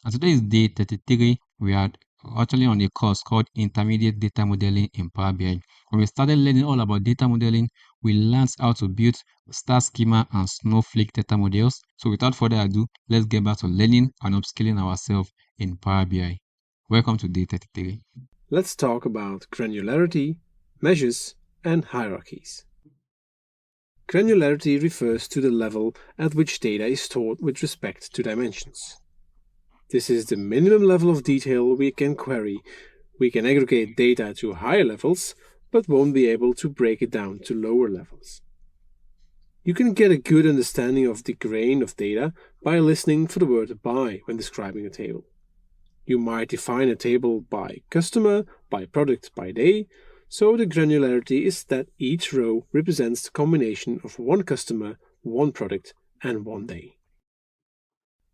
And today is day 33. We are actually on a course called Intermediate Data Modeling in Power BI. When we started learning all about data modeling, we learned how to build star schema and snowflake data models. So without further ado, let's get back to learning and upskilling ourselves in Power BI. Welcome to day 33. Let's talk about granularity, measures, and hierarchies. Granularity refers to the level at which data is stored with respect to dimensions. This is the minimum level of detail we can query. We can aggregate data to higher levels, but won't be able to break it down to lower levels. You can get a good understanding of the grain of data by listening for the word by when describing a table. You might define a table by customer, by product, by day, so the granularity is that each row represents the combination of one customer, one product, and one day.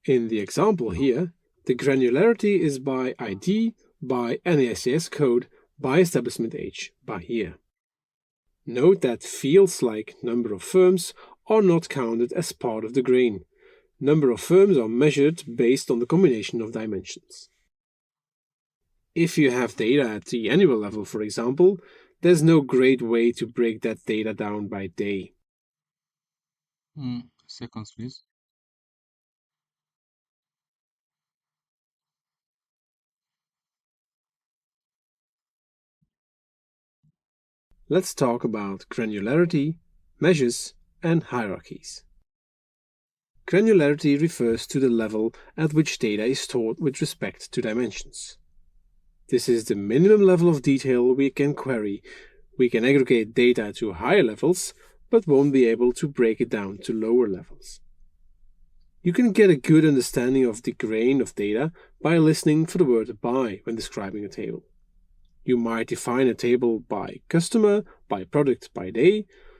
In the example here, the granularity is by ID, by NAICS code, by establishment age, by year. Note that fields like number of firms are not counted as part of the grain. Number of firms are measured based on the combination of dimensions. If you have data at the annual level, for example, there's no great way to break that data down by day. Seconds, please. Let's talk about granularity, measures, and hierarchies. Granularity refers to the level at which data is stored with respect to dimensions. This is the minimum level of detail we can query. We can aggregate data to higher levels, but won't be able to break it down to lower levels. You can get a good understanding of the grain of data by listening for the word by when describing a table. You might define a table by customer, by product, by day,